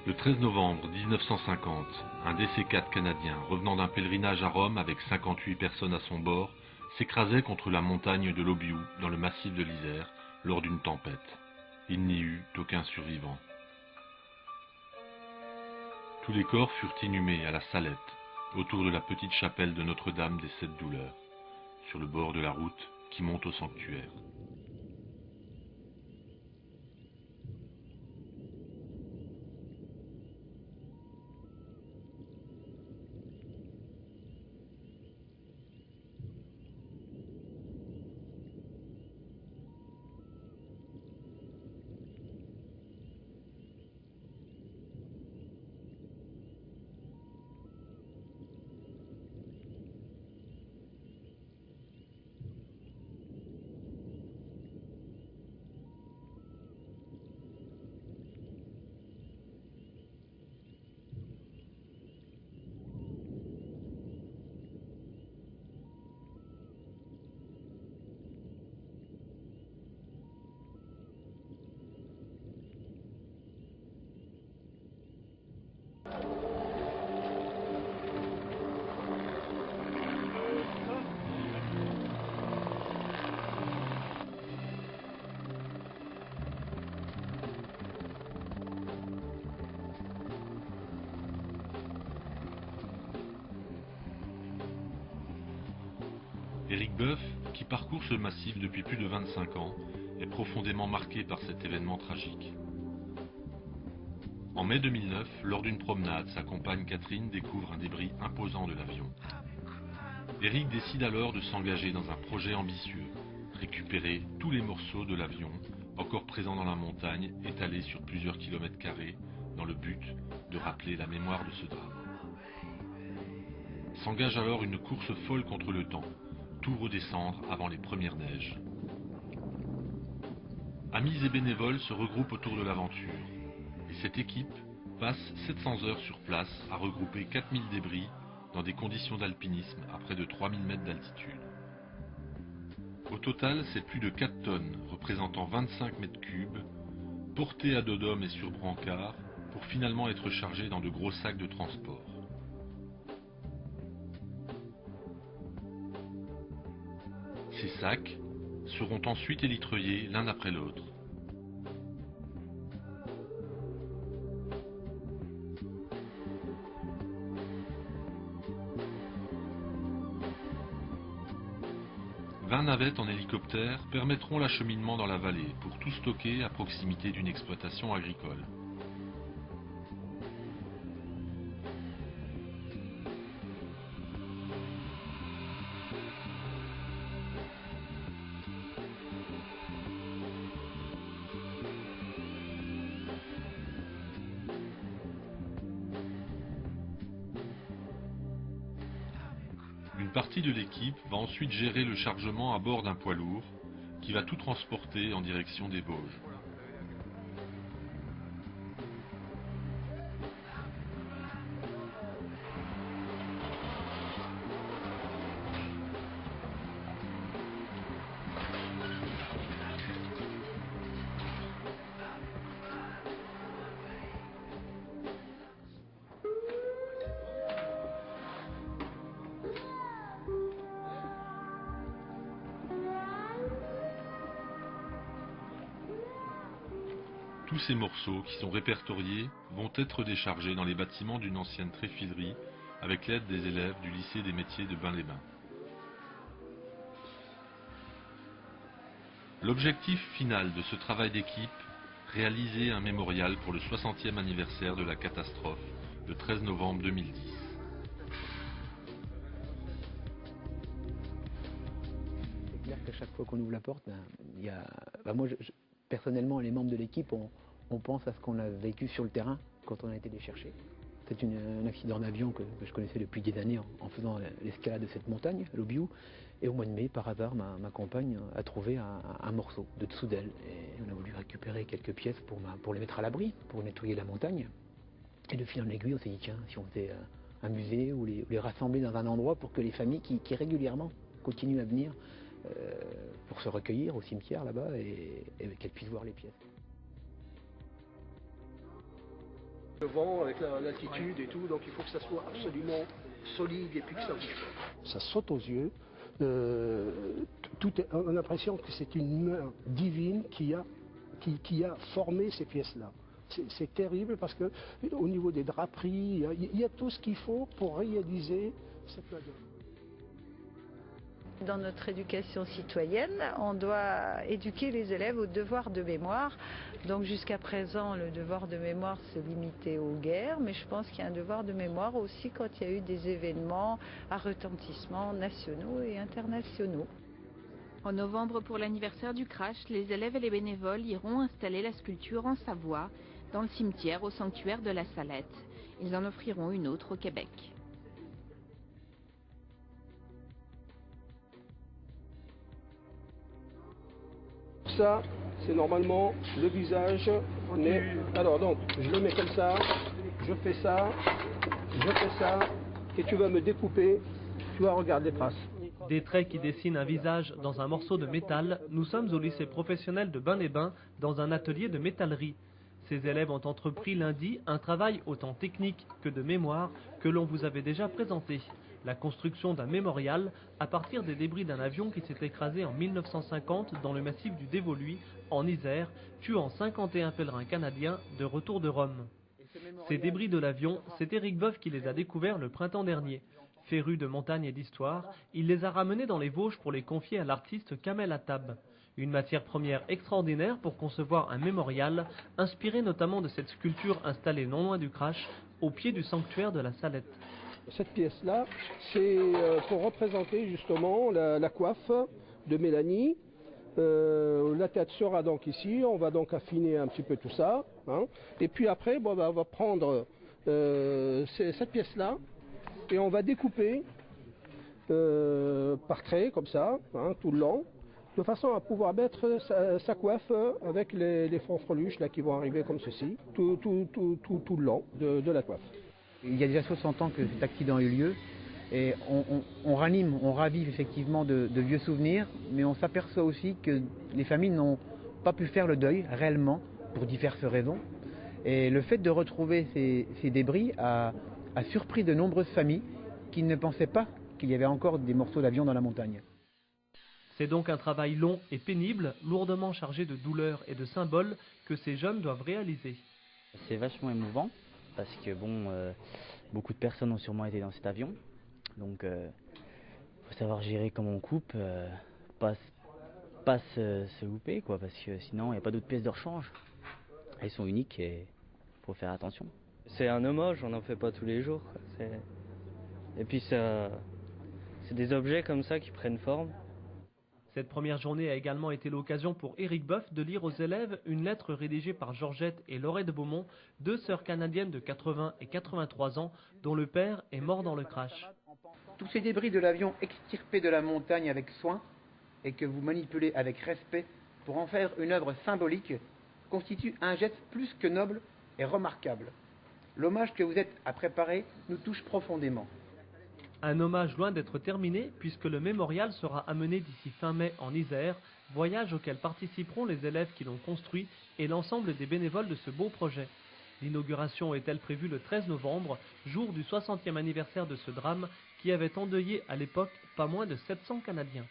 Le 13 novembre 1950, un DC-4 canadien, revenant d'un pèlerinage à Rome avec 58 personnes à son bord, s'écrasait contre la montagne de l'Obiou, dans le massif de l'Isère, lors d'une tempête. Il n'y eut aucun survivant. Tous les corps furent inhumés à la Salette, autour de la petite chapelle de Notre-Dame des Sept Douleurs, sur le bord de la route qui monte au sanctuaire. Éric Boeuf, qui parcourt ce massif depuis plus de 25 ans, est profondément marqué par cet événement tragique. En mai 2009, lors d'une promenade, sa compagne Catherine découvre un débris imposant de l'avion. Éric décide alors de s'engager dans un projet ambitieux, récupérer tous les morceaux de l'avion encore présents dans la montagne, étalés sur plusieurs kilomètres carrés, dans le but de rappeler la mémoire de ce drame. S'engage alors une course folle contre le temps, tout redescendre avant les premières neiges. Amis et bénévoles se regroupent autour de l'aventure, et cette équipe passe 700 heures sur place à regrouper 4000 débris dans des conditions d'alpinisme à près de 3000 mètres d'altitude. Au total, c'est plus de 4 tonnes, représentant 25 mètres cubes, portés à dos d'homme et sur brancard, pour finalement être chargés dans de gros sacs de transport. Ces sacs seront ensuite élitreillés l'un après l'autre. Vingt navettes en hélicoptère permettront l'acheminement dans la vallée pour tout stocker à proximité d'une exploitation agricole. Une partie de l'équipe va ensuite gérer le chargement à bord d'un poids lourd qui va tout transporter en direction des Vosges. Tous ces morceaux qui sont répertoriés vont être déchargés dans les bâtiments d'une ancienne tréfilerie avec l'aide des élèves du lycée des métiers de Bains-les-Bains. L'objectif final de ce travail d'équipe, réaliser un mémorial pour le 60e anniversaire de la catastrophe, le 13 novembre 2010. C'est clair qu'à chaque fois qu'on ouvre la porte, moi, personnellement, les membres de l'équipe, on pense à ce qu'on a vécu sur le terrain quand on a été les chercher. C'est un accident d'avion que je connaissais depuis des années en faisant l'escalade de cette montagne, l'Obiou. Et au mois de mai, par hasard, ma compagne a trouvé un morceau de dessous d'elle. Et on a voulu récupérer quelques pièces pour les mettre à l'abri, pour nettoyer la montagne. Et de fil en aiguille, on s'est dit, tiens, si on faisait un musée ou les rassembler dans un endroit pour que les familles qui régulièrement continuent à venir pour se recueillir au cimetière là-bas et qu'elles puissent voir les pièces. Le vent avec l'altitude et tout, donc il faut que ça soit absolument solide et puis que ça bouge pas. Ça saute aux yeux. On a l'impression que c'est une main divine qui a formé ces pièces-là. C'est terrible parce que au niveau des draperies, il y a tout ce qu'il faut pour réaliser cette main d'œuvre. Dans notre éducation citoyenne, on doit éduquer les élèves au devoir de mémoire. Donc jusqu'à présent, le devoir de mémoire se limitait aux guerres, mais je pense qu'il y a un devoir de mémoire aussi quand il y a eu des événements à retentissement nationaux et internationaux. En novembre, pour l'anniversaire du crash, les élèves et les bénévoles iront installer la sculpture en Savoie, dans le cimetière au sanctuaire de la Salette. Ils en offriront une autre au Québec. Ça, c'est normalement le visage. Alors donc, je le mets comme ça, je fais ça, et tu vas me découper, tu vas regarder les traces. Des traits qui dessinent un visage dans un morceau de métal, nous sommes au lycée professionnel de Bain-les-Bains, dans un atelier de métallerie. Ces élèves ont entrepris lundi un travail autant technique que de mémoire que l'on vous avait déjà présenté. La construction d'un mémorial à partir des débris d'un avion qui s'est écrasé en 1950 dans le massif du Dévoluy, en Isère, tuant 51 pèlerins canadiens de retour de Rome. Ces débris de l'avion, c'est Éric Boeuf qui les a découverts le printemps dernier. Féru de montagne et d'histoire, il les a ramenés dans les Vosges pour les confier à l'artiste Kamel Attab. Une matière première extraordinaire pour concevoir un mémorial, inspiré notamment de cette sculpture installée non loin du crash, au pied du sanctuaire de la Salette. Cette pièce-là, c'est pour représenter justement la coiffe de Mélanie. La tête sera donc ici, on va donc affiner un petit peu tout ça. Hein. Et puis après, on va prendre cette pièce-là et on va découper par trait, comme ça, hein, tout le long, de façon à pouvoir mettre sa coiffe avec les fanfreluches là, qui vont arriver comme ceci, tout le long de la coiffe. Il y a déjà 60 ans que cet accident a eu lieu et on ranime, on ravive effectivement de vieux souvenirs, mais on s'aperçoit aussi que les familles n'ont pas pu faire le deuil réellement pour diverses raisons. Et le fait de retrouver ces débris a surpris de nombreuses familles qui ne pensaient pas qu'il y avait encore des morceaux d'avion dans la montagne. C'est donc un travail long et pénible, lourdement chargé de douleurs et de symboles que ces jeunes doivent réaliser. C'est vachement émouvant parce que beaucoup de personnes ont sûrement été dans cet avion. Donc faut savoir gérer comment on coupe, pas se louper quoi, parce que sinon il n'y a pas d'autres pièces de rechange. Elles sont uniques et faut faire attention. C'est un hommage, on n'en fait pas tous les jours. Et puis c'est des objets comme ça qui prennent forme. Cette première journée a également été l'occasion pour Éric Boeuf de lire aux élèves une lettre rédigée par Georgette et Laurette Beaumont, deux sœurs canadiennes de 80 et 83 ans, dont le père est mort dans le crash. Tous ces débris de l'avion extirpés de la montagne avec soin et que vous manipulez avec respect pour en faire une œuvre symbolique constituent un geste plus que noble et remarquable. L'hommage que vous êtes à préparer nous touche profondément. Un hommage loin d'être terminé puisque le mémorial sera amené d'ici fin mai en Isère, voyage auquel participeront les élèves qui l'ont construit et l'ensemble des bénévoles de ce beau projet. L'inauguration est-elle prévue le 13 novembre, jour du 60e anniversaire de ce drame qui avait endeuillé à l'époque pas moins de 700 Canadiens.